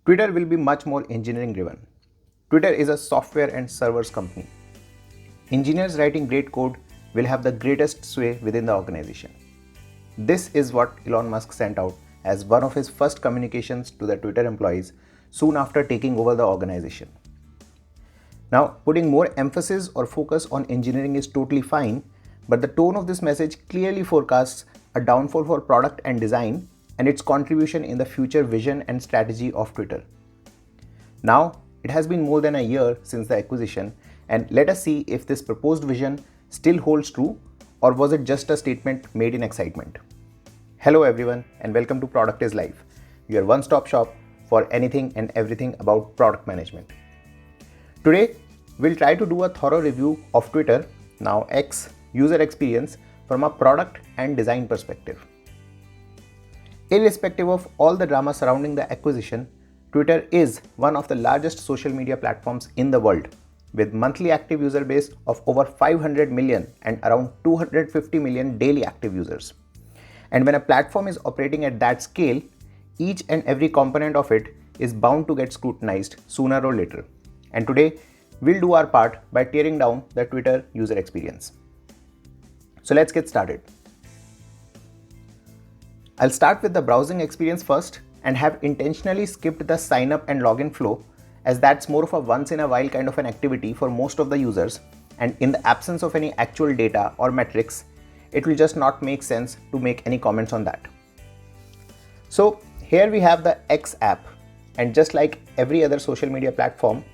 Twitter will be much more engineering driven. Twitter is a software and servers company. Engineers writing great code will have the greatest sway within the organization. This is what Elon Musk sent out as one of his first communications to the Twitter employees soon after taking over the organization. Now, putting more emphasis or focus on engineering is totally fine, but the tone of this message clearly forecasts a downfall for product and design and its contribution in the future vision and strategy of Twitter. Now, it has been more than a year since the acquisition, and let us see if this proposed vision still holds true or was it just a statement made in excitement. Hello everyone and welcome to Product is Life, your one-stop shop for anything and everything about product management. Today, we'll try to do a thorough review of Twitter, now X, user experience from a product and design perspective. Irrespective of all the drama surrounding the acquisition, Twitter is one of the largest social media platforms in the world, with monthly active user base of over 500 million and around 250 million daily active users. And when a platform is operating at that scale, each and every component of it is bound to get scrutinized sooner or later. And today, we'll do our part by tearing down the Twitter user experience. So let's get started. I'll start with the browsing experience first and have intentionally skipped the sign up and login flow, as that's more of a once in a while kind of an activity for most of the users, and in the absence of any actual data or metrics, it will just not make sense to make any comments on that. So here we have the X app, and just like every other social media platform,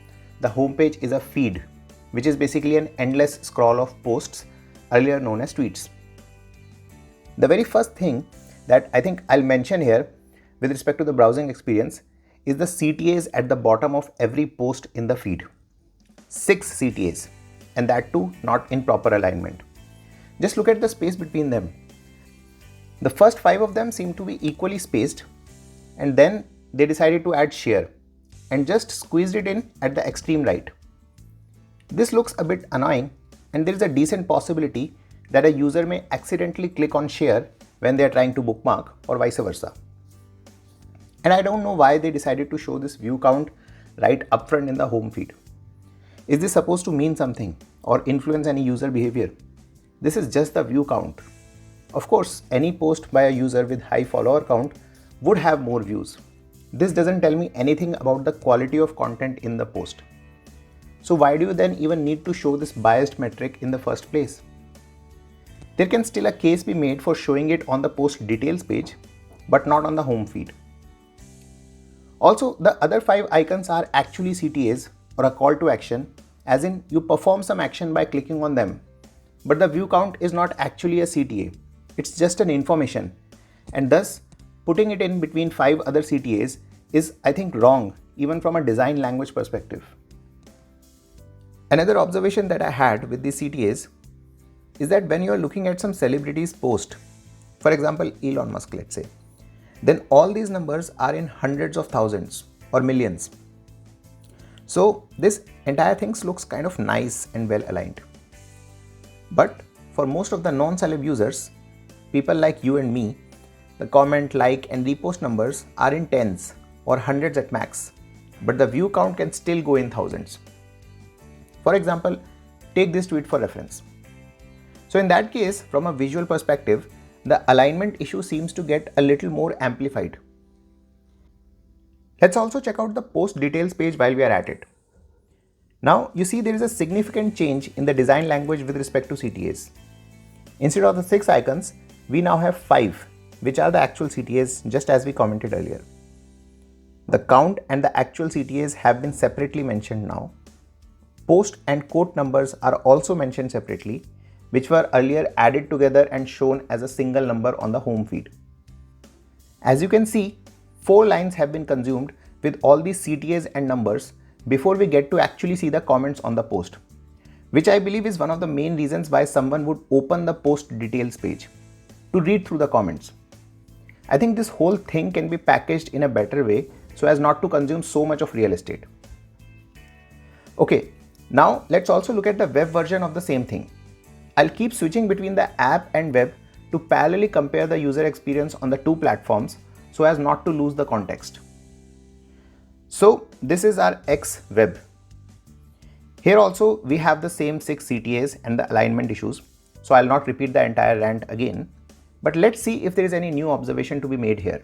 the homepage is a feed, which is basically an endless scroll of posts, earlier known as tweets. The very first thing that I think I'll mention here with respect to the browsing experience is the CTAs at the bottom of every post in the feed. 6 CTAs, and that too not in proper alignment. Just look at the space between them. The first 5 of them seem to be equally spaced, and then they decided to add share and just squeezed it in at the extreme right. This looks a bit annoying, and there is a decent possibility that a user may accidentally click on share when they are trying to bookmark or vice versa. And I don't know why they decided to show this view count right upfront in the home feed. Is this supposed to mean something or influence any user behavior? This is just the view count. Of course, any post by a user with high follower count would have more views. This doesn't tell me anything about the quality of content in the post. So why do you then even need to show this biased metric in the first place? There can still a case be made for showing it on the post details page, but not on the home feed. Also, the other 5 icons are actually CTAs or a call to action, as in you perform some action by clicking on them. But the view count is not actually a CTA. It's just an information, and thus putting it in between 5 other CTAs is, I think, wrong even from a design language perspective. Another observation that I had with these CTAs is that when you are looking at some celebrity's post, for example Elon Musk, let's say, then all these numbers are in hundreds of thousands or millions. So this entire thing looks kind of nice and well aligned. But for most of the non-celeb users, people like you and me, the comment, like and repost numbers are in tens or hundreds at max, but the view count can still go in thousands. For example, take this tweet for reference. So in that case, from a visual perspective, the alignment issue seems to get a little more amplified. Let's also check out the post details page while we are at it. Now you see there is a significant change in the design language with respect to CTAs. Instead of the 6 icons, we now have 5, which are the actual CTAs, just as we commented earlier. The count and the actual CTAs have been separately mentioned now. Post and quote numbers are also mentioned separately, which were earlier added together and shown as a single number on the home feed. As you can see, 4 lines have been consumed with all these CTAs and numbers before we get to actually see the comments on the post, which I believe is one of the main reasons why someone would open the post details page to read through the comments. I think this whole thing can be packaged in a better way so as not to consume so much of real estate. Okay, now let's also look at the web version of the same thing. I'll keep switching between the app and web to parallelly compare the user experience on the 2 platforms so as not to lose the context. So this is our X web. Here also we have the same 6 CTAs and the alignment issues. So I'll not repeat the entire rant again, but let's see if there is any new observation to be made here.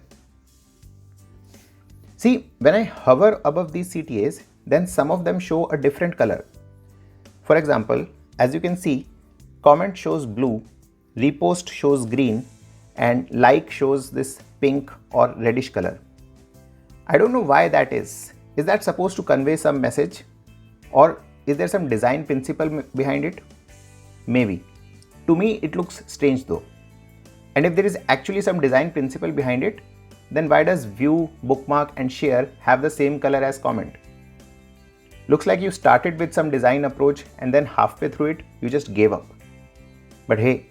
See, when I hover above these CTAs, then some of them show a different color. For example, as you can see, comment shows blue, repost shows green, and like shows this pink or reddish color. I don't know why that is. Is that supposed to convey some message? Or is there some design principle behind it? Maybe. To me, it looks strange though. And if there is actually some design principle behind it, then why does view, bookmark and share have the same color as comment? Looks like you started with some design approach and then halfway through it, you just gave up. But hey,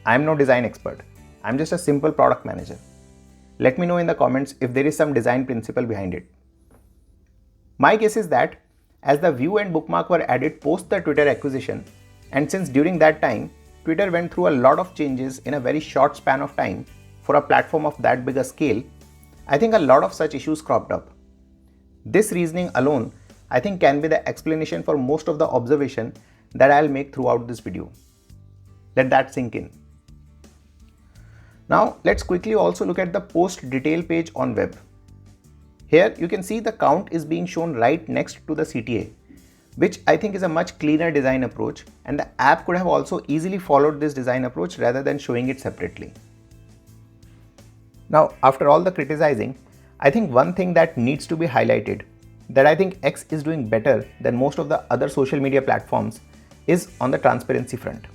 I'm no design expert. I'm just a simple product manager. Let me know in the comments if there is some design principle behind it. My guess is that as the view and bookmark were added post the Twitter acquisition, and since during that time, Twitter went through a lot of changes in a very short span of time for a platform of that big a scale, I think a lot of such issues cropped up. This reasoning alone, I think, can be the explanation for most of the observation that I'll make throughout this video. Let that sink in. Now let's quickly also look at the post detail page on web. Here you can see the count is being shown right next to the CTA, which I think is a much cleaner design approach, and the app could have also easily followed this design approach rather than showing it separately. Now, after all the criticizing, I think one thing that needs to be highlighted, that I think X is doing better than most of the other social media platforms, is on the transparency front.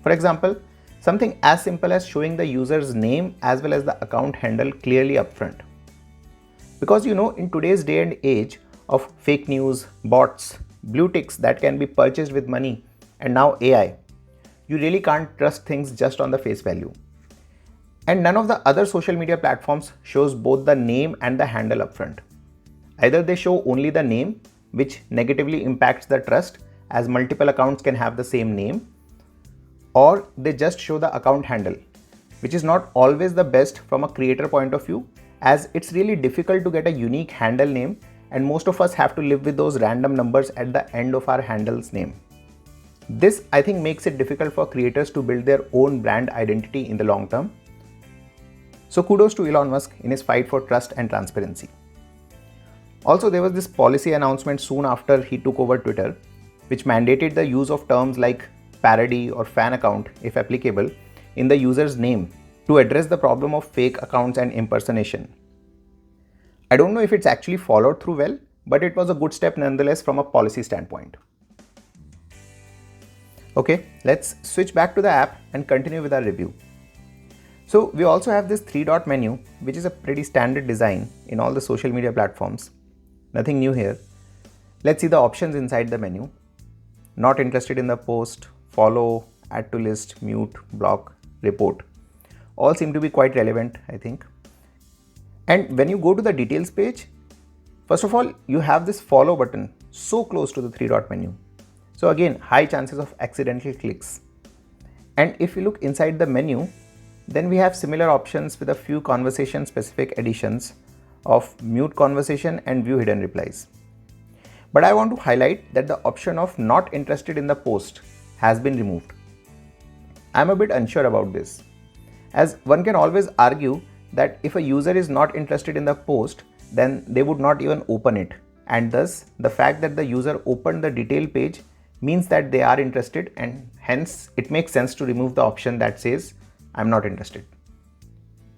For example, something as simple as showing the user's name as well as the account handle clearly upfront. Because in today's day and age of fake news, bots, blue ticks that can be purchased with money, and now AI, you really can't trust things just on the face value. And none of the other social media platforms shows both the name and the handle upfront. Either they show only the name, which negatively impacts the trust as multiple accounts can have the same name, or they just show the account handle, which is not always the best from a creator point of view, as it's really difficult to get a unique handle name, and most of us have to live with those random numbers at the end of our handle's name. This, I think, makes it difficult for creators to build their own brand identity in the long term. So kudos to Elon Musk in his fight for trust and transparency. Also, there was this policy announcement soon after he took over Twitter, which mandated the use of terms like parody or fan account, if applicable, in the user's name to address the problem of fake accounts and impersonation. I don't know if it's actually followed through well, but it was a good step nonetheless from a policy standpoint. Okay, let's switch back to the app and continue with our review. So we also have this 3-dot menu, which is a pretty standard design in all the social media platforms. Nothing new here. Let's see the options inside the menu. Not interested in the post, follow, add to list, mute, block, report. All seem to be quite relevant, I think. And when you go to the details page, first of all, you have this follow button so close to the 3-dot menu. So again, high chances of accidental clicks. And if you look inside the menu, then we have similar options with a few conversation specific additions of mute conversation and view hidden replies. But I want to highlight that the option of not interested in the post has been removed. I'm a bit unsure about this, as one can always argue that if a user is not interested in the post, then they would not even open it, and thus the fact that the user opened the detail page means that they are interested, and hence it makes sense to remove the option that says I'm not interested.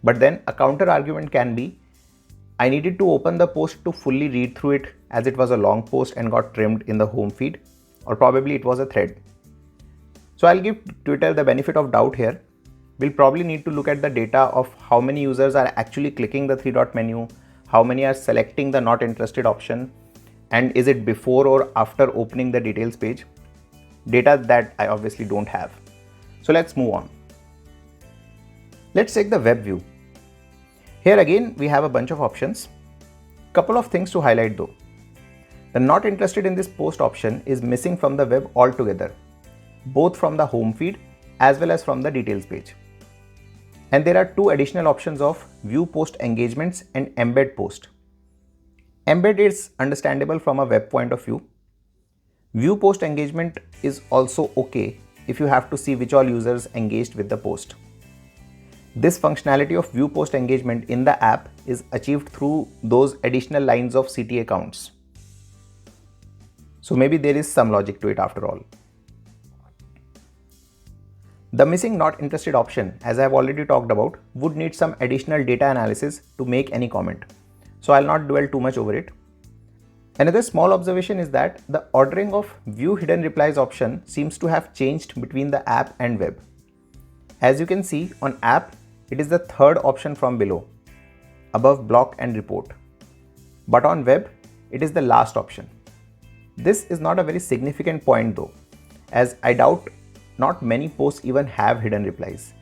But then a counter argument can be, I needed to open the post to fully read through it, as it was a long post and got trimmed in the home feed, or probably it was a thread. So I'll give Twitter the benefit of doubt here. We'll probably need to look at the data of how many users are actually clicking the 3-dot menu, how many are selecting the not interested option, and is it before or after opening the details page. Data that I obviously don't have. So let's move on. Let's take the web view. Here again, we have a bunch of options. Couple of things to highlight though. The not interested in this post option is missing from the web altogether, both from the home feed as well as from the details page. And there are two additional options of view post engagements and embed post. Embed is understandable from a web point of view. View post engagement is also okay if you have to see which all users engaged with the post. This functionality of view post engagement in the app is achieved through those additional lines of CTA counts. So maybe there is some logic to it after all. The missing not interested option, as I have already talked about, would need some additional data analysis to make any comment. So I'll not dwell too much over it. Another small observation is that the ordering of view hidden replies option seems to have changed between the app and web. As you can see on app, it is the third option from below, above block and report. But on web, it is the last option. This is not a very significant point though, as I doubt not many posts even have hidden replies.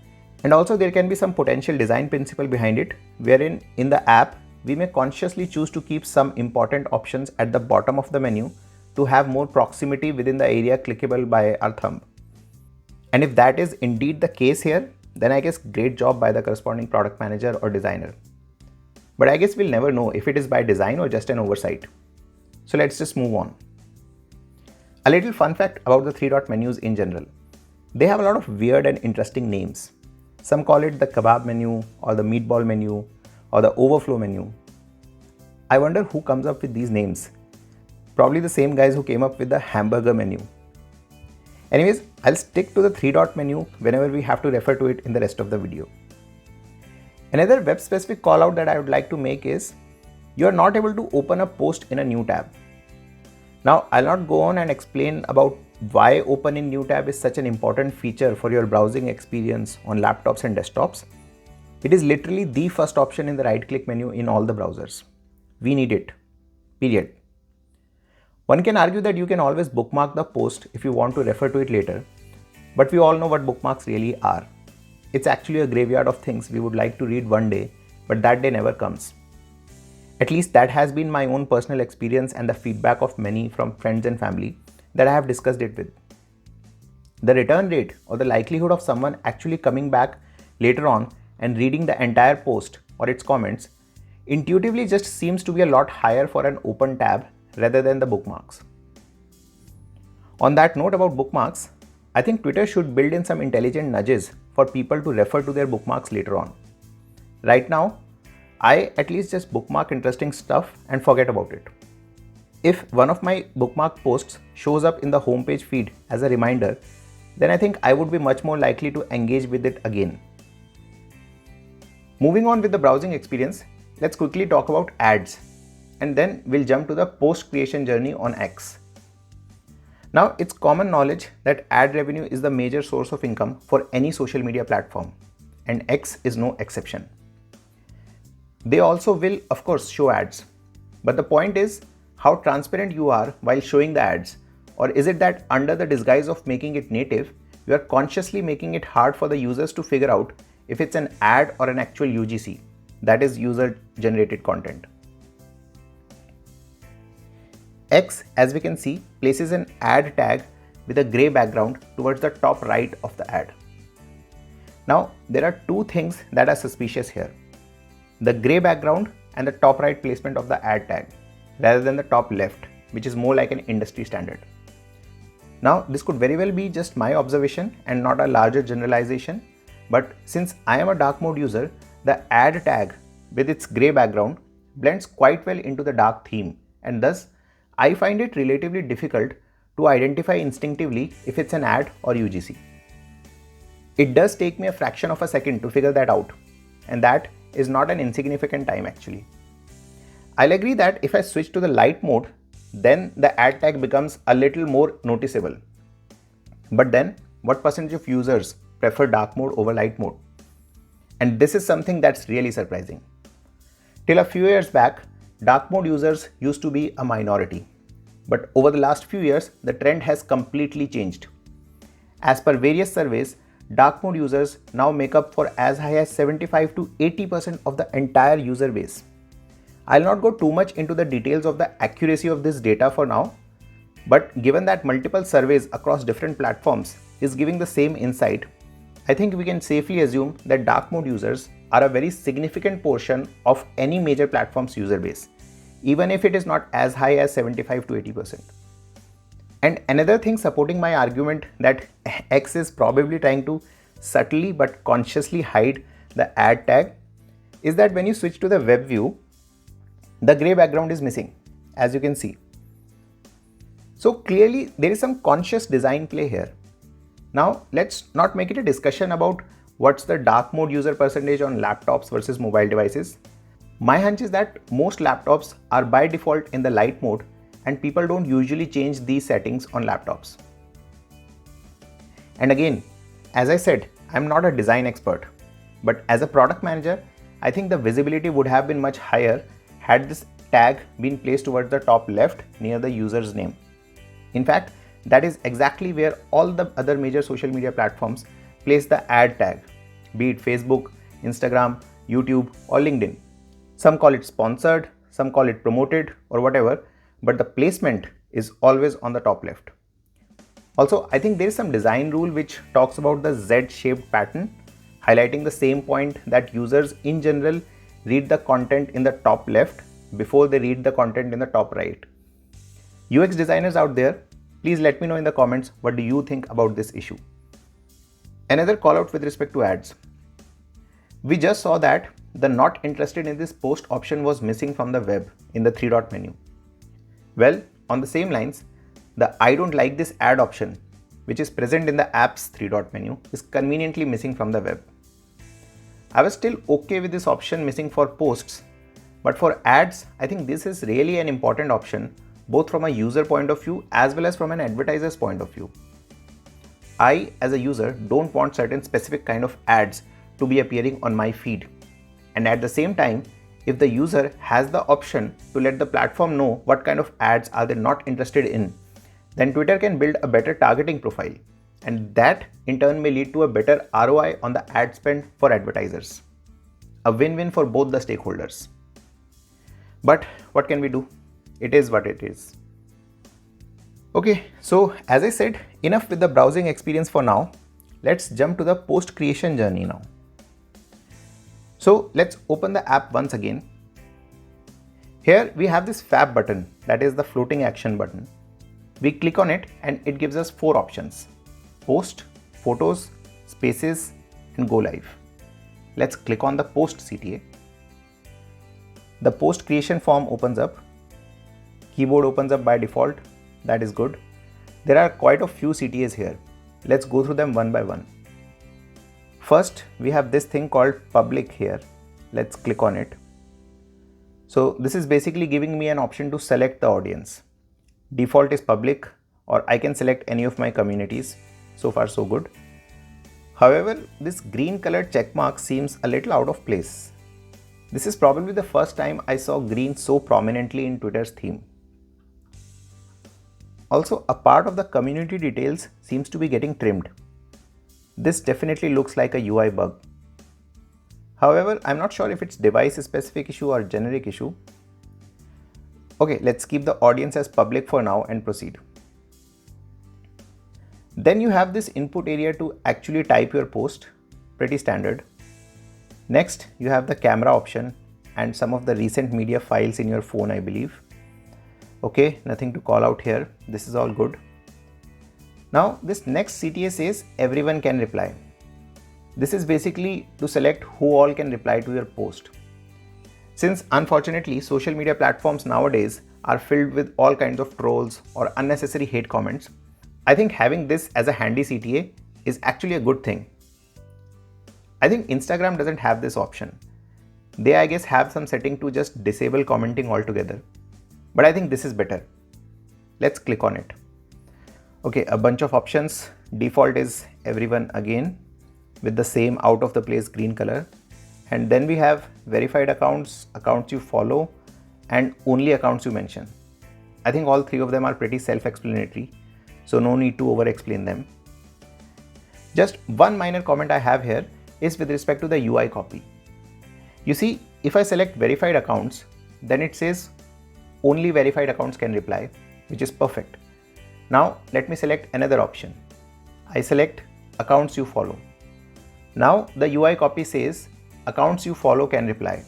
And also there can be some potential design principle behind it, wherein in the app, we may consciously choose to keep some important options at the bottom of the menu to have more proximity within the area clickable by our thumb. And if that is indeed the case here, then I guess great job by the corresponding product manager or designer. But I guess we'll never know if it is by design or just an oversight. So let's just move on. A little fun fact about the 3-dot menus in general. They have a lot of weird and interesting names. Some call it the kebab menu or the meatball menu or the overflow menu. I wonder who comes up with these names. Probably the same guys who came up with the hamburger menu. Anyways, I'll stick to the 3-dot menu whenever we have to refer to it in the rest of the video. Another web specific call out that I would like to make is you are not able to open a post in a new tab. Now, I'll not go on and explain about why open in new tab is such an important feature for your browsing experience on laptops and desktops. It is literally the first option in the right click menu in all the browsers. We need it, period. One can argue that you can always bookmark the post if you want to refer to it later, but we all know what bookmarks really are. It's actually a graveyard of things we would like to read one day, but that day never comes. At least that has been my own personal experience and the feedback of many from friends and family that I have discussed it with. The return rate or the likelihood of someone actually coming back later on and reading the entire post or its comments intuitively just seems to be a lot higher for an open tab rather than the bookmarks. On that note about bookmarks, I think Twitter should build in some intelligent nudges for people to refer to their bookmarks later on. Right now, I at least just bookmark interesting stuff and forget about it. If one of my bookmark posts shows up in the homepage feed as a reminder, then I think I would be much more likely to engage with it again. Moving on with the browsing experience, let's quickly talk about ads, and then we'll jump to the post creation journey on X. Now, it's common knowledge that ad revenue is the major source of income for any social media platform, and X is no exception. They also will, of course, show ads, but the point is how transparent you are while showing the ads, or is it that under the disguise of making it native, you are consciously making it hard for the users to figure out if it's an ad or an actual UGC, that is user generated content. X, as we can see, places an ad tag with a gray background towards the top right of the ad. Now, there are two things that are suspicious here: the gray background and the top right placement of the ad tag, rather than the top left, which is more like an industry standard. Now, this could very well be just my observation and not a larger generalization, but since I am a dark mode user, the ad tag with its gray background blends quite well into the dark theme, and thus I find it relatively difficult to identify instinctively if it's an ad or UGC. It does take me a fraction of a second to figure that out, and that is not an insignificant time actually. I'll agree that if I switch to the light mode, then the ad tag becomes a little more noticeable. But then, what percentage of users prefer dark mode over light mode? And this is something that's really surprising. Till a few years back, dark mode users used to be a minority. But over the last few years, the trend has completely changed. As per various surveys, dark mode users now make up for as high as 75 to 80% of the entire user base. I'll not go too much into the details of the accuracy of this data for now, but given that multiple surveys across different platforms is giving the same insight, I think we can safely assume that dark mode users are a very significant portion of any major platform's user base, even if it is not as high as 75 to 80%. And another thing supporting my argument that X is probably trying to subtly but consciously hide the ad tag is that when you switch to the web view, the gray background is missing, as you can see. So clearly there is some conscious design play here. Now let's not make it a discussion about what's the dark mode user percentage on laptops versus mobile devices. My hunch is that most laptops are by default in the light mode and people don't usually change these settings on laptops. And again, as I said, I'm not a design expert, but as a product manager, I think the visibility would have been much higher had this tag been placed towards the top left near the user's name. In fact, that is exactly where all the other major social media platforms place the ad tag, be it Facebook, Instagram, YouTube, or LinkedIn. Some call it sponsored, some call it promoted, or whatever, but the placement is always on the top left. Also, I think there is some design rule which talks about the Z-shaped pattern, highlighting the same point that users in general read the content in the top left before they read the content in the top right. UX designers out there, please let me know in the comments what do you think about this issue. Another call out with respect to ads. We just saw that the not interested in this post option was missing from the web in the 3-dot menu. Well, on the same lines, the I don't like this ad option, which is present in the app's 3-dot menu, is conveniently missing from the web. I was still okay with this option missing for posts, but for ads, I think this is really an important option, both from a user point of view as well as from an advertiser's point of view. I, as a user, don't want certain specific kind of ads to be appearing on my feed. And at the same time, if the user has the option to let the platform know what kind of ads are they not interested in, then Twitter can build a better targeting profile. And that in turn may lead to a better ROI on the ad spend for advertisers. A win-win for both the stakeholders. But what can we do? It is what it is. Okay, so as I said, enough with the browsing experience for now. Let's jump to the post creation journey now. So let's open the app once again. Here we have this Fab button, that is the floating action button. We click on it and it gives us 4 options: post, photos, spaces, and go live. Let's click on the post CTA. The post creation form opens up. Keyboard opens up by default. That is good. There are quite a few CTAs here. Let's go through them one by one. First, we have this thing called public here. Let's click on it. So this is basically giving me an option to select the audience. Default is public, or I can select any of my communities. So far so good. However, this green colored check mark seems a little out of place. This is probably the first time I saw green so prominently in Twitter's theme. Also, a part of the community details seems to be getting trimmed. This definitely looks like a UI bug. However, I'm not sure if it's device specific issue or generic issue. Okay, let's keep the audience as public for now and proceed. Then you have this input area to actually type your post, pretty standard. Next, you have the camera option and some of the recent media files in your phone, I believe. Okay, nothing to call out here. This is all good. Now, this next CTA says everyone can reply. This is basically to select who all can reply to your post. Since unfortunately, social media platforms nowadays are filled with all kinds of trolls or unnecessary hate comments, I think having this as a handy CTA is actually a good thing. I think Instagram doesn't have this option. They, I guess, have some setting to just disable commenting altogether. But I think this is better. Let's click on it. Okay, a bunch of options. Default is everyone again with the same out of the place green color. And then we have verified accounts, accounts you follow, and only accounts you mention. I think all 3 of them are pretty self-explanatory, so no need to over-explain them. Just one minor comment I have here is with respect to the UI copy. You see, if I select verified accounts, then it says only verified accounts can reply, which is perfect. Now let me select another option. I select accounts you follow. Now the UI copy says accounts you follow can reply.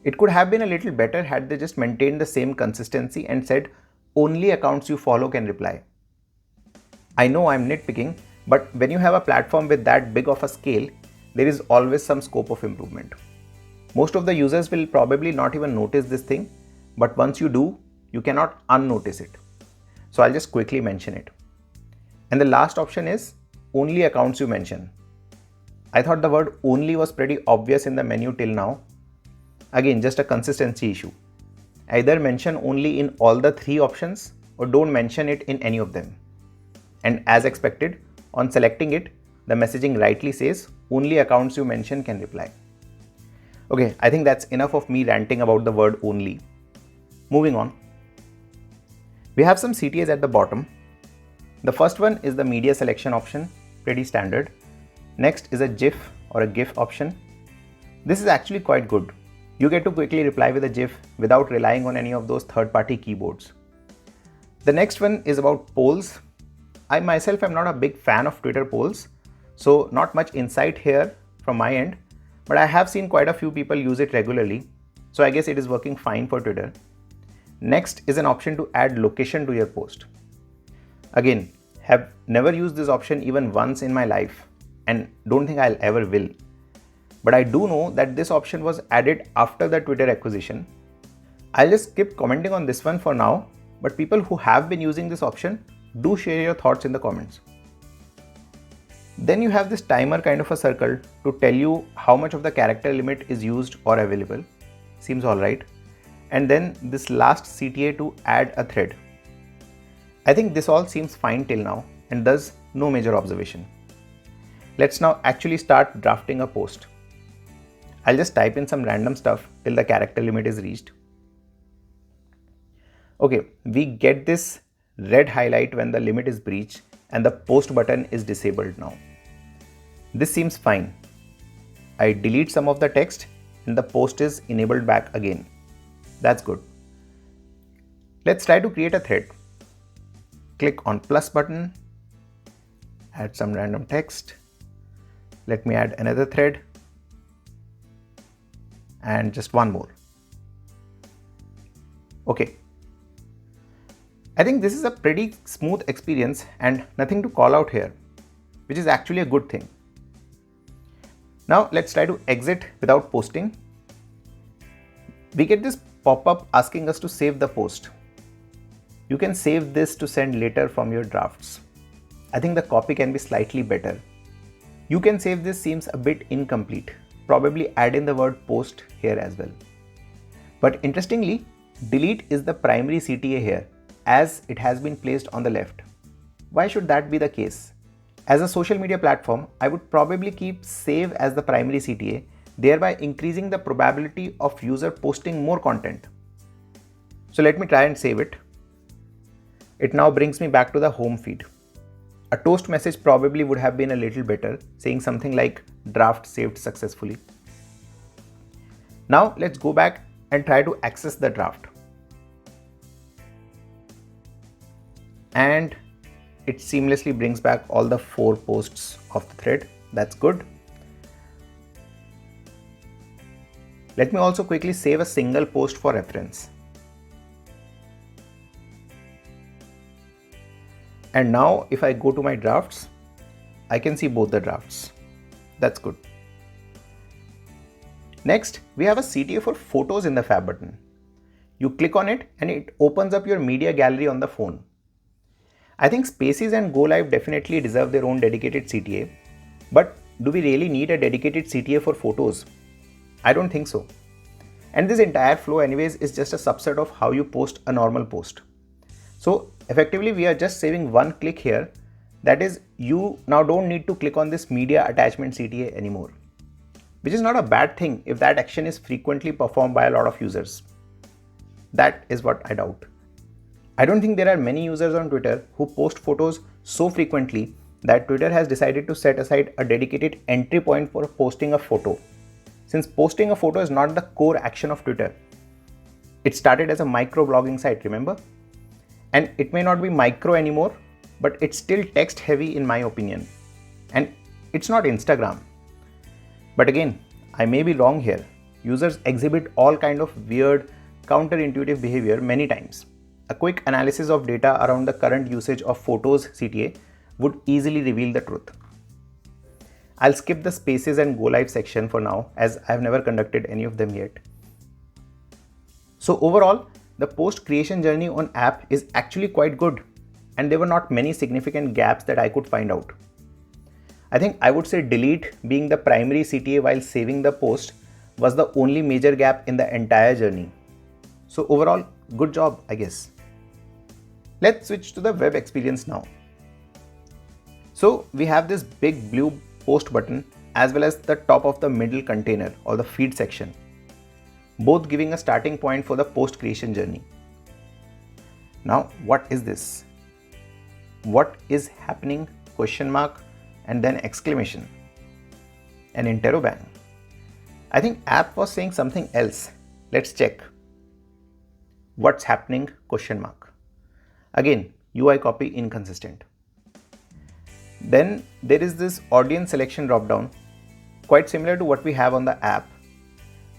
It could have been a little better had they just maintained the same consistency and said only accounts you follow can reply. I know I'm nitpicking, but when you have a platform with that big of a scale, there is always some scope of improvement. Most of the users will probably not even notice this thing, but once you do, you cannot unnotice it. So I'll just quickly mention it. And the last option is only accounts you mention. I thought the word only was pretty obvious in the menu till now. Again, just a consistency issue. Either mention only in all the three options or don't mention it in any of them. And as expected, on selecting it, the messaging rightly says only accounts you mention can reply. Okay, I think that's enough of me ranting about the word only. Moving on. We have some CTAs at the bottom. The first one is the media selection option, pretty standard. Next is a GIF or a GIF option. This is actually quite good. You get to quickly reply with a GIF without relying on any of those third-party keyboards. The next one is about polls. I myself am not a big fan of Twitter polls, so not much insight here from my end, but I have seen quite a few people use it regularly, so I guess it is working fine for Twitter. Next is an option to add location to your post. Again, have never used this option even once in my life and don't think I'll ever will. But I do know that this option was added after the Twitter acquisition. I'll just skip commenting on this one for now, but people who have been using this option, do share your thoughts in the comments. Then you have this timer kind of a circle to tell you how much of the character limit is used or available. Seems alright. And then this last CTA to add a thread. I think this all seems fine till now and thus no major observation. Let's now actually start drafting a post. I'll just type in some random stuff till the character limit is reached. Okay, we get this red highlight when the limit is breached and the post button is disabled now. This seems fine. I delete some of the text and the post is enabled back again. That's good. Let's try to create a thread. Click on plus button, add some random text. Let me add another thread and just one more. Okay. I think this is a pretty smooth experience and nothing to call out here, which is actually a good thing. Now let's try to exit without posting. We get this pop-up asking us to save the post. You can save this to send later from your drafts. I think the copy can be slightly better. You can save this seems a bit incomplete. Probably add in the word post here as well. But interestingly, delete is the primary CTA here, as it has been placed on the left. Why should that be the case? As a social media platform, I would probably keep save as the primary CTA, thereby increasing the probability of user posting more content. So let me try and save it. It now brings me back to the home feed. A toast message probably would have been a little better, saying something like draft saved successfully. Now let's go back and try to access the draft. And it seamlessly brings back all the 4 posts of the thread. That's good. Let me also quickly save a single post for reference. And now if I go to my drafts, I can see both the drafts. That's good. Next, we have a CTA for photos in the Fab button. You click on it and it opens up your media gallery on the phone. I think Spaces and Go Live definitely deserve their own dedicated CTA, but do we really need a dedicated CTA for photos? I don't think so. And this entire flow anyways is just a subset of how you post a normal post. So effectively we are just saving one click here. That is, you now don't need to click on this media attachment CTA anymore, which is not a bad thing if that action is frequently performed by a lot of users. That is what I doubt. I don't think there are many users on Twitter who post photos so frequently that Twitter has decided to set aside a dedicated entry point for posting a photo. Since posting a photo is not the core action of Twitter. It started as a microblogging site, remember? And it may not be micro anymore, but it's still text heavy in my opinion. And it's not Instagram. But again, I may be wrong here. users exhibit all kind of weird, counterintuitive behavior many times. A quick analysis of data around the current usage of photos CTA would easily reveal the truth. I'll skip the spaces and go live section for now, as I've never conducted any of them yet. So overall, the post creation journey on app is actually quite good, and there were not many significant gaps that I could find out. I think I would say delete being the primary CTA while saving the post was the only major gap in the entire journey. So overall, good job, I guess. Let's switch to the web experience now. So we have this big blue post button as well as the top of the middle container or the feed section, both giving a starting point for the post creation journey. Now, what is this? What is happening? Question mark and then exclamation. An interrobang. I think app was saying something else. Let's check. What's happening? Question mark. Again, UI copy inconsistent. Then there is this audience selection dropdown, quite similar to what we have on the app.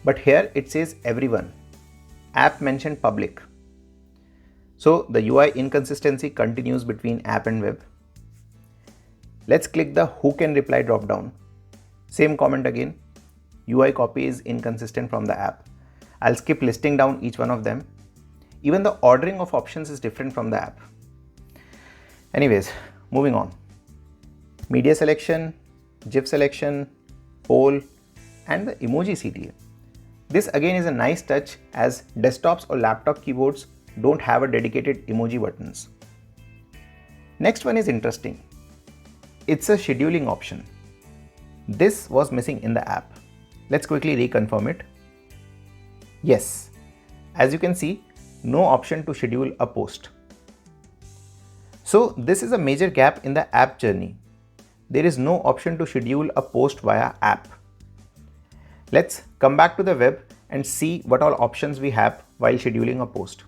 But here it says everyone. App mentioned public. So the UI inconsistency continues between app and web. Let's click the who can reply dropdown. Same comment again. UI copy is inconsistent from the app. I'll skip listing down each one of them. Even the ordering of options is different from the app. Anyways, moving on. Media selection, GIF selection, poll, and the emoji CTA. This again is a nice touch, as desktops or laptop keyboards don't have a dedicated emoji buttons. Next one is interesting. It's a scheduling option. This was missing in the app. Let's quickly reconfirm it. Yes, as you can see, no option to schedule a post. So this is a major gap in the app journey. There is no option to schedule a post via app. Let's come back to the web and see what all options we have while scheduling a post.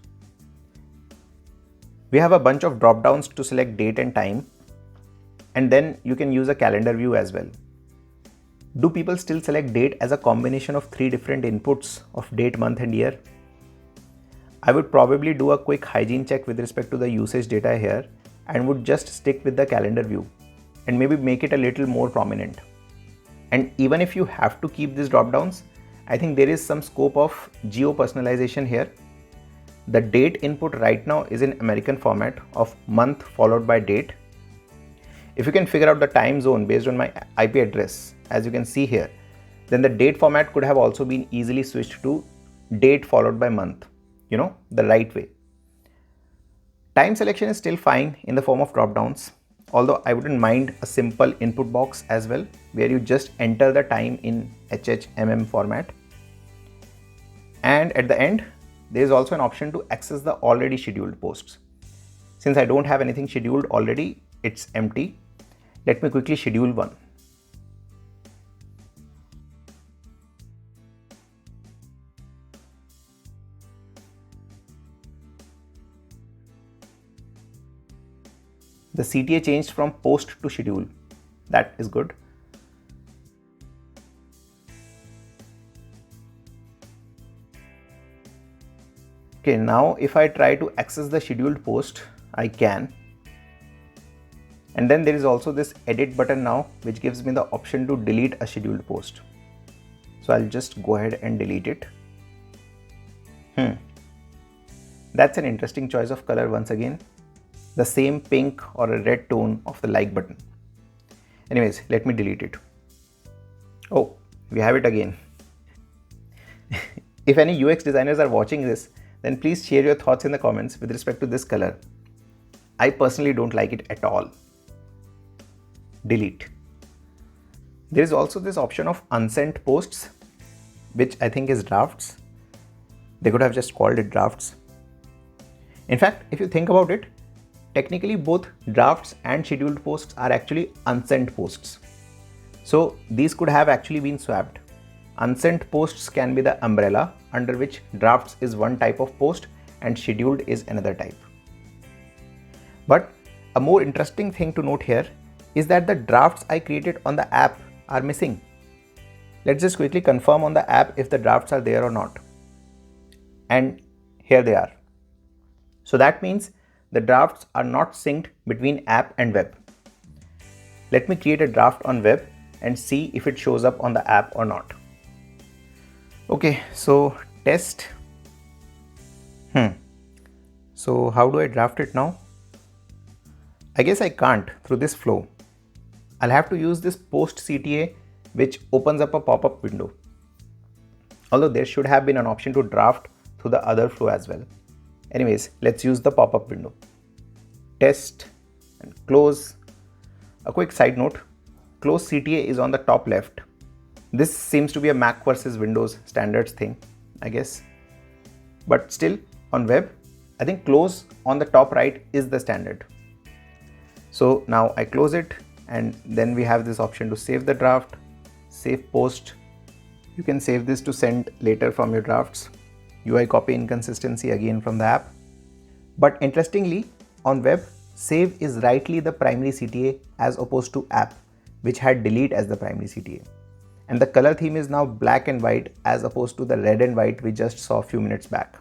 We have a bunch of drop downs to select date and time, and then you can use a calendar view as well. Do people still select date as a combination of 3 different inputs of date, month and year? I would probably do a quick hygiene check with respect to the usage data here and would just stick with the calendar view and maybe make it a little more prominent. And even if you have to keep these drop downs, I think there is some scope of geo personalization here. The date input right now is in American format of month followed by date. If you can figure out the time zone based on my IP address, as you can see here, then the date format could have also been easily switched to date followed by month, the right way. Time selection is still fine in the form of drop downs, although I wouldn't mind a simple input box as well, where you just enter the time in HHMM format. And at the end, there is also an option to access the already scheduled posts. Since I don't have anything scheduled already, it's empty. Let me quickly schedule one. The CTA changed from post to schedule. That is good. Okay, now if I try to access the scheduled post, I can. And then there is also this edit button now, which gives me the option to delete a scheduled post. So I'll just go ahead and delete it. That's an interesting choice of color once again. The same pink or a red tone of the like button. Anyways, let me delete it. Oh, we have it again. If any UX designers are watching this, then please share your thoughts in the comments with respect to this color. I personally don't like it at all. Delete. There is also this option of unsent posts, which I think is drafts. They could have just called it drafts. In fact, if you think about it, technically both drafts and scheduled posts are actually unsent posts. So these could have actually been swapped. Unsent posts can be the umbrella under which drafts is one type of post and scheduled is another type. But a more interesting thing to note here is that the drafts I created on the app are missing. Let's just quickly confirm on the app if the drafts are there or not. And here they are. So that means the drafts are not synced between app and web. Let me create a draft on web and see if it shows up on the app or not. Okay, so test. So how do I draft it now? I guess I can't through this flow. I'll have to use this post CTA, which opens up a pop-up window. Although there should have been an option to draft through the other flow as well. Anyways, let's use the pop-up window. Test and close. A quick side note, close CTA is on the top left. This seems to be a Mac versus Windows standards thing, I guess. But still, on web, I think close on the top right is the standard. So now I close it, and then we have this option to save the draft, save post. You can save this to send later from your drafts. UI copy inconsistency again from the app. But interestingly, on web, save is rightly the primary CTA as opposed to app, which had delete as the primary CTA. And the color theme is now black and white as opposed to the red and white we just saw a few minutes back.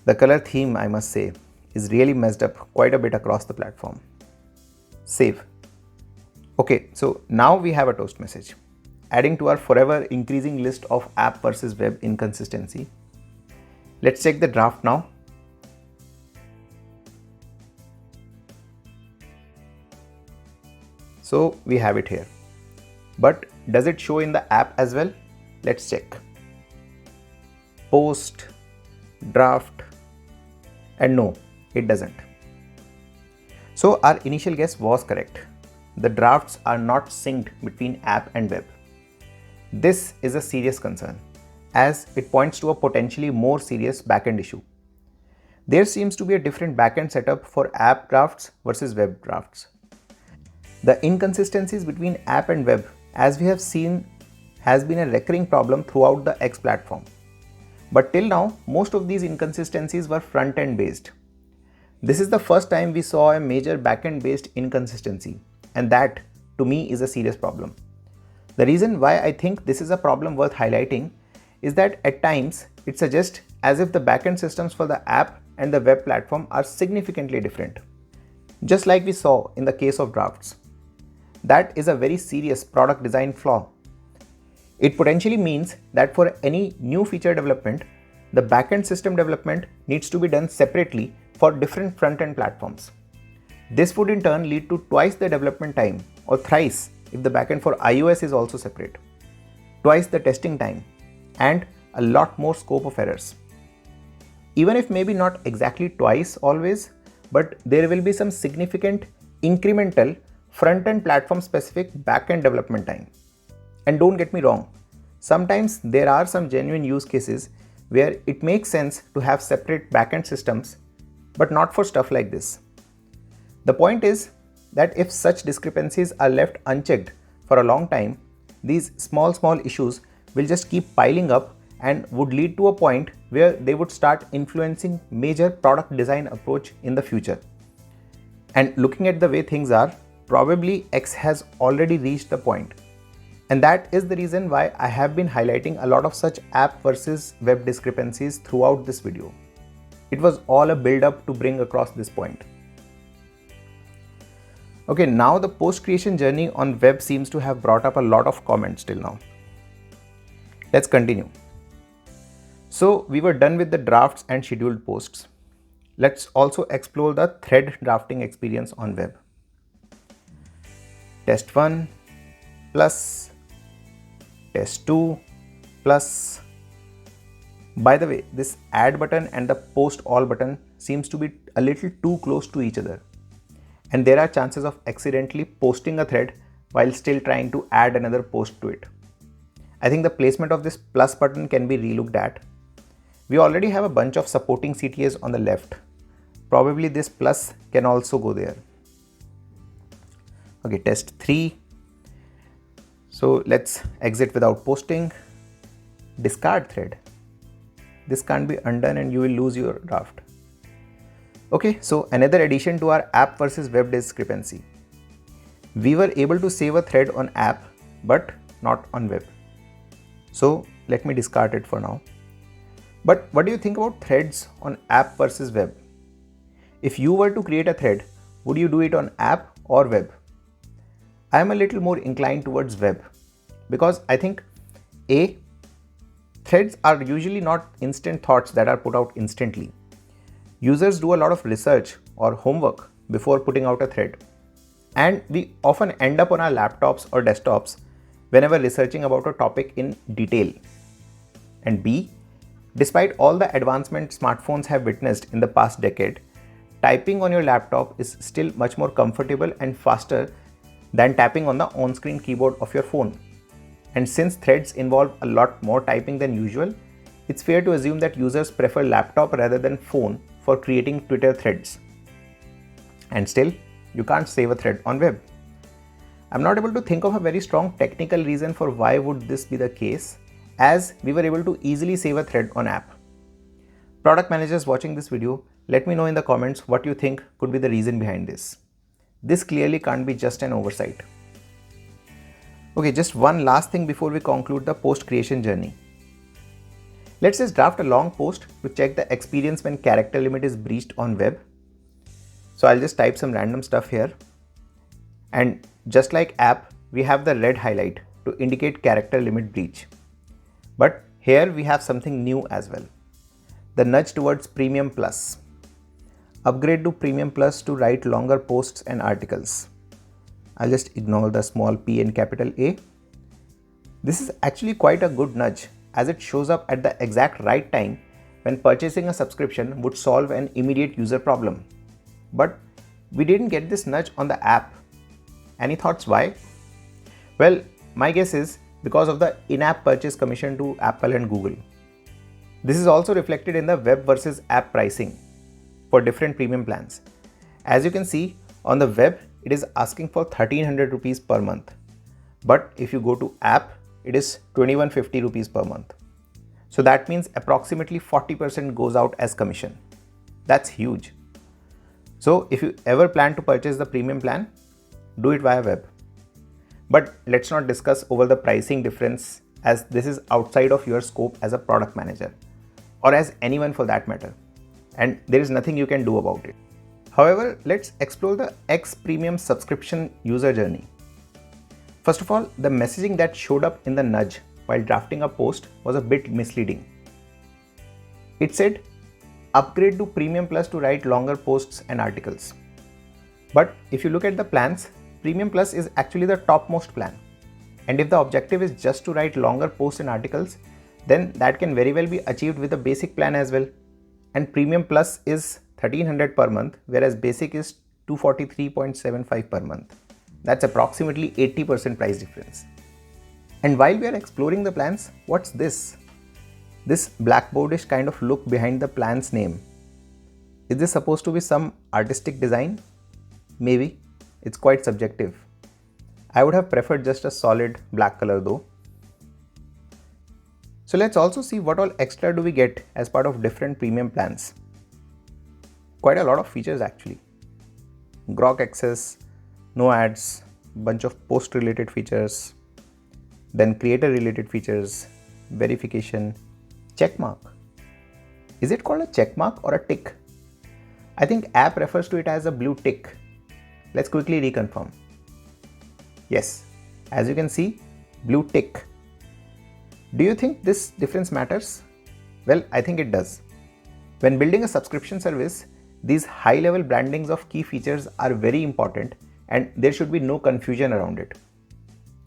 The color theme, I must say, is really messed up quite a bit across the platform. Save. Okay, so now we have a toast message, adding to our forever increasing list of app versus web inconsistency. Let's check the draft now. So we have it here. But does it show in the app as well? Let's check. Post, draft, and no, it doesn't. So our initial guess was correct. The drafts are not synced between app and web. This is a serious concern, as it points to a potentially more serious backend issue. There seems to be a different backend setup for app drafts versus web drafts. The inconsistencies between app and web, as we have seen, has been a recurring problem throughout the X platform. But till now, most of these inconsistencies were front-end based. This is the first time we saw a major backend based inconsistency, and that, to me, is a serious problem. The reason why I think this is a problem worth highlighting is that at times it suggests as if the backend systems for the app and the web platform are significantly different. Just like we saw in the case of drafts. That is a very serious product design flaw. It potentially means that for any new feature development, the backend system development needs to be done separately for different front-end platforms. This would in turn lead to twice the development time, or thrice if the backend for iOS is also separate, twice the testing time, and a lot more scope of errors. Even if maybe not exactly twice always, but there will be some significant incremental front-end platform specific backend development time. And don't get me wrong, sometimes there are some genuine use cases where it makes sense to have separate backend systems, but not for stuff like this. The point is that if such discrepancies are left unchecked for a long time, these small issues will just keep piling up and would lead to a point where they would start influencing major product design approach in the future. And looking at the way things are, probably X has already reached the point. And that is the reason why I have been highlighting a lot of such app versus web discrepancies throughout this video. It was all a build up to bring across this point. Okay, now the post creation journey on web seems to have brought up a lot of comments till now. Let's continue. So we were done with the drafts and scheduled posts. Let's also explore the thread drafting experience on web. Test 1 plus test 2 plus. By the way, this add button and the post all button seems to be a little too close to each other. And there are chances of accidentally posting a thread while still trying to add another post to it. I think the placement of this plus button can be relooked at. We already have a bunch of supporting CTAs on the left. Probably this plus can also go there. Okay, test 3. So let's exit without posting. Discard thread. This can't be undone and you will lose your draft. Okay, so another addition to our app versus web discrepancy. We were able to save a thread on app, but not on web. So let me discard it for now. But what do you think about threads on app versus web? If you were to create a thread, would you do it on app or web? I am a little more inclined towards web because I think A, threads are usually not instant thoughts that are put out instantly. Users do a lot of research or homework before putting out a thread. And we often end up on our laptops or desktops whenever researching about a topic in detail. And B, despite all the advancement smartphones have witnessed in the past decade, typing on your laptop is still much more comfortable and faster than tapping on the on-screen keyboard of your phone. And since threads involve a lot more typing than usual, it's fair to assume that users prefer laptop rather than phone for creating Twitter threads. And still, you can't save a thread on web. I'm not able to think of a very strong technical reason for why would this be the case, as we were able to easily save a thread on app. Product managers watching this video, let me know in the comments what you think could be the reason behind this. This clearly can't be just an oversight. Okay, just one last thing before we conclude the post creation journey. Let's just draft a long post to check the experience when character limit is breached on web. So I'll just type some random stuff here. And just like app, we have the red highlight to indicate character limit breach. But here we have something new as well. The nudge towards Premium Plus. Upgrade to Premium Plus to write longer posts and articles. I'll just ignore the small p and capital A. This is actually quite a good nudge as it shows up at the exact right time when purchasing a subscription would solve an immediate user problem. But we didn't get this nudge on the app. Any thoughts why? Well, my guess is because of the in-app purchase commission to Apple and Google. This is also reflected in the web versus app pricing for different premium plans. As you can see, on the web, it is asking for 1300 rupees per month. But if you go to app, it is 2150 rupees per month. So that means approximately 40% goes out as commission. That's huge. So if you ever plan to purchase the premium plan, do it via web. But let's not discuss over the pricing difference, as this is outside of your scope as a product manager or as anyone for that matter. And there is nothing you can do about it. However, let's explore the X Premium subscription user journey. First of all, the messaging that showed up in the nudge while drafting a post was a bit misleading. It said, upgrade to Premium Plus to write longer posts and articles. But if you look at the plans, Premium Plus is actually the topmost plan. And if the objective is just to write longer posts and articles, then that can very well be achieved with the basic plan as well. And Premium Plus is 1300 per month, whereas basic is 243.75 per month. That's approximately 80% price difference. And while we are exploring the plans, what's this? This blackboardish kind of look behind the plan's name. Is this supposed to be some artistic design? Maybe. It's quite subjective. I would have preferred just a solid black color though. So let's also see what all extra do we get as part of different premium plans. Quite a lot of features actually. Grok access, no ads, bunch of post related features, then creator related features, verification, checkmark. Is it called a checkmark or a tick? I think app refers to it as a blue tick. Let's quickly reconfirm. Yes, as you can see, blue tick. Do you think this difference matters? Well, I think it does. When building a subscription service, these high-level brandings of key features are very important and there should be no confusion around it.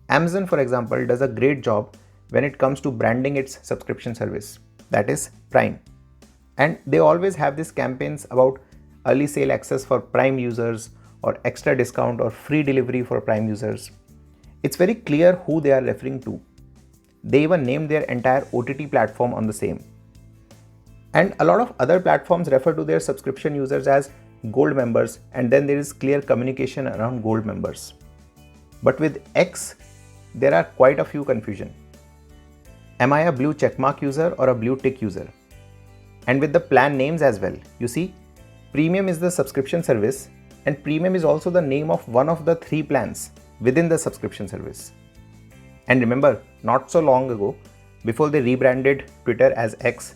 Amazon, for example, does a great job when it comes to branding its subscription service, that is Prime. And they always have these campaigns about early sale access for Prime users or extra discount or free delivery for Prime users. It's very clear who they are referring to. They even named their entire OTT platform on the same. And a lot of other platforms refer to their subscription users as gold members, and then there is clear communication around gold members. But with X, there are quite a few confusion. Am I a blue checkmark user or a blue tick user? And with the plan names as well, you see, Premium is the subscription service and Premium is also the name of one of the 3 plans within the subscription service. And remember, not so long ago, before they rebranded Twitter as X,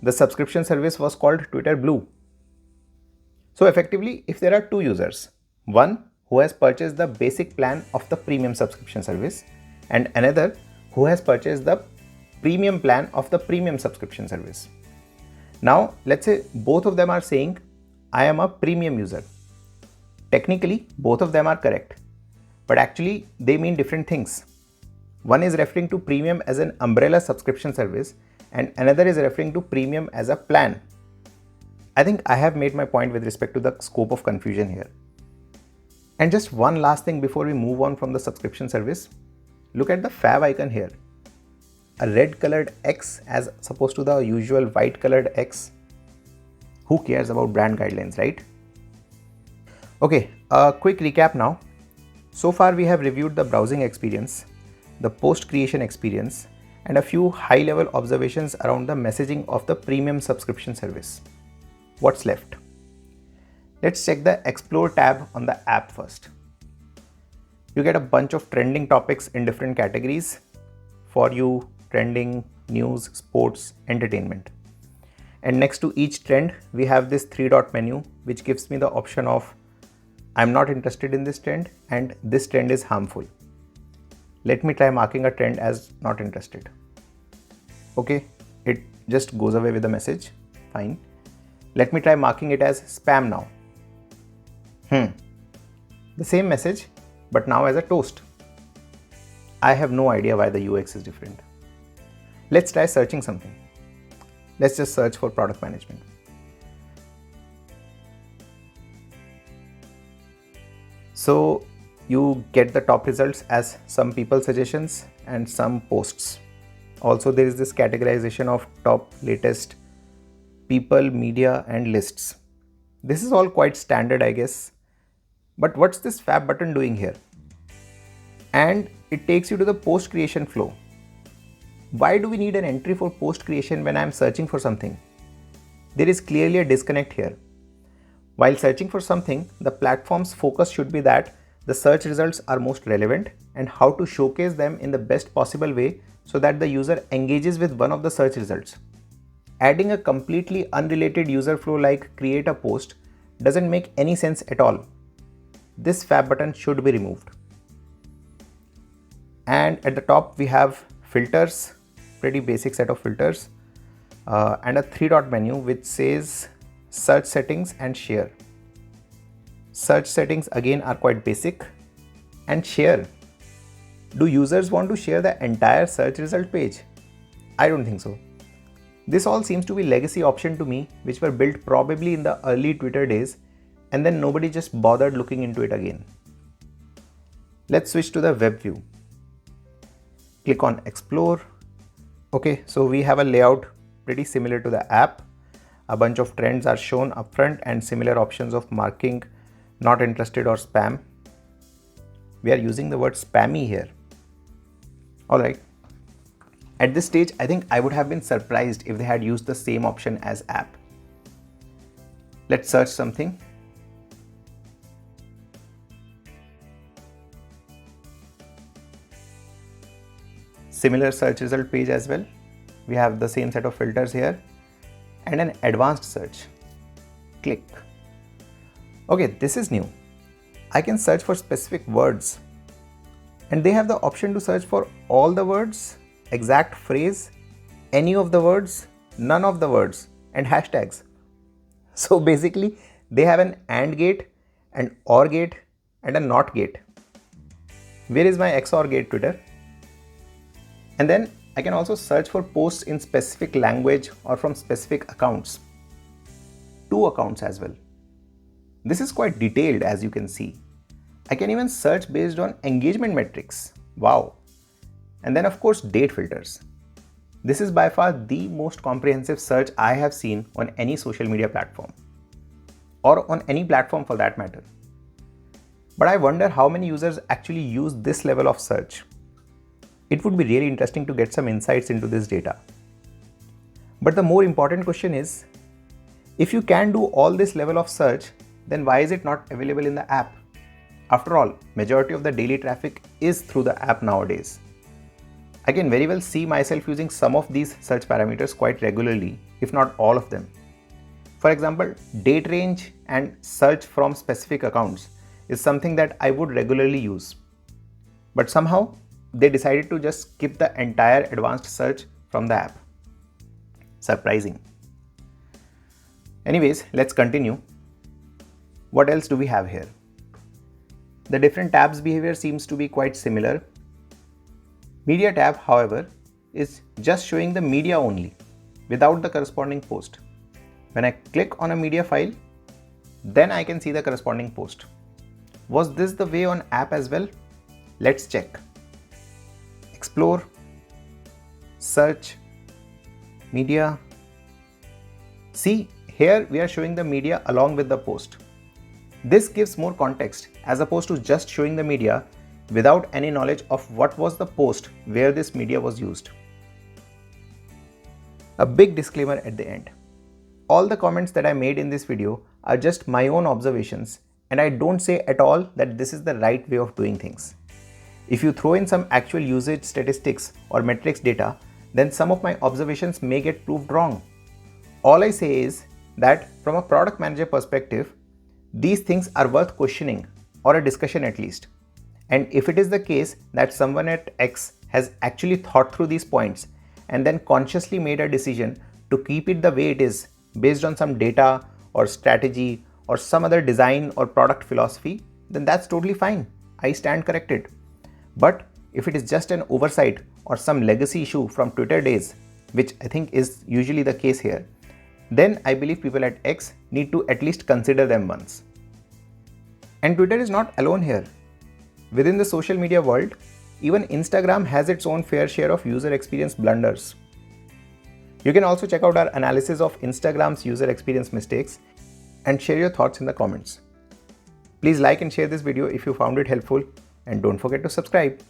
the subscription service was called Twitter Blue. So effectively, if there are two users, one who has purchased the basic plan of the premium subscription service and another who has purchased the premium plan of the premium subscription service. Now, let's say both of them are saying, I am a premium user. Technically, both of them are correct, but actually they mean different things. One is referring to premium as an umbrella subscription service and another is referring to premium as a plan. I think I have made my point with respect to the scope of confusion here. And just one last thing before we move on from the subscription service, look at the fav icon here. A red colored X as opposed to the usual white colored X. Who cares about brand guidelines, right? Okay, a quick recap now. So far we have reviewed the browsing experience, the post creation experience, and a few high level observations around the messaging of the premium subscription service. What's left? Let's check the Explore tab on the app first. You get a bunch of trending topics in different categories: for you, trending, news, sports, entertainment. And next to each trend, we have this 3-dot menu, which gives me the option of I'm not interested in this trend and this trend is harmful. Let me try marking a trend as not interested. Okay, it just goes away with the message. Fine. Let me try marking it as spam now. The same message, but now as a toast. I have no idea why the UX is different. Let's try searching something. Let's just search for product management. So you get the top results as some people suggestions and some posts. Also, there is this categorization of top, latest, people, media, and lists. This is all quite standard, I guess. But what's this fab button doing here? And it takes you to the post creation flow. Why do we need an entry for post creation when I'm searching for something? There is clearly a disconnect here. While searching for something, the platform's focus should be that the search results are most relevant and how to showcase them in the best possible way so that the user engages with one of the search results. Adding a completely unrelated user flow like create a post doesn't make any sense at all. This fab button should be removed. And at the top we have filters, pretty basic set of filters, and a 3-dot menu which says search settings and share. Search settings again are quite basic. And share. Do users want to share the entire search result page? I don't think so. This all seems to be legacy options to me, which were built probably in the early Twitter days and then nobody just bothered looking into it again. Let's switch to the web view. Click on Explore. Okay, so we have a layout pretty similar to the app. A bunch of trends are shown up front and similar options of marking not interested or spam. We are using the word spammy here. Alright. At this stage, I think I would have been surprised if they had used the same option as app. Let's search something. Similar search result page as well. We have the same set of filters here and an advanced search. Click. Okay, this is new. I can search for specific words and they have the option to search for all the words, exact phrase, any of the words, none of the words, and hashtags. So basically they have an AND gate, an OR gate, and a NOT gate. Where is my XOR gate, Twitter? And then I can also search for posts in specific language or from specific accounts. 2 accounts as well. This is quite detailed, as you can see. I can even search based on engagement metrics. Wow. And then of course date filters. This is by far the most comprehensive search I have seen on any social media platform, or on any platform for that matter. But I wonder how many users actually use this level of search. It would be really interesting to get some insights into this data. But the more important question is, if you can do all this level of search, then why is it not available in the app? After all, majority of the daily traffic is through the app nowadays. I can very well see myself using some of these search parameters quite regularly, if not all of them. For example, date range and search from specific accounts is something that I would regularly use. But somehow they decided to just skip the entire advanced search from the app. Surprising. Anyways, let's continue. What else do we have here? The different tabs behavior seems to be quite similar. Media tab, however, is just showing the media only without the corresponding post. When I click on a media file, then I can see the corresponding post. Was this the way on app as well? Let's check. Explore, search, media. See, here we are showing the media along with the post. This gives more context as opposed to just showing the media without any knowledge of what was the post where this media was used. A big disclaimer at the end. All the comments that I made in this video are just my own observations, and I don't say at all that this is the right way of doing things. If you throw in some actual usage statistics or metrics data, then some of my observations may get proved wrong. All I say is that from a product manager perspective, these things are worth questioning or a discussion at least. And if it is the case that someone at X has actually thought through these points and then consciously made a decision to keep it the way it is based on some data or strategy or some other design or product philosophy, then that's totally fine. I stand corrected. But if it is just an oversight or some legacy issue from Twitter days, which I think is usually the case here, then I believe people at X need to at least consider them once. And Twitter is not alone here. Within the social media world, even Instagram has its own fair share of user experience blunders. You can also check out our analysis of Instagram's user experience mistakes and share your thoughts in the comments. Please like and share this video if you found it helpful, and don't forget to subscribe.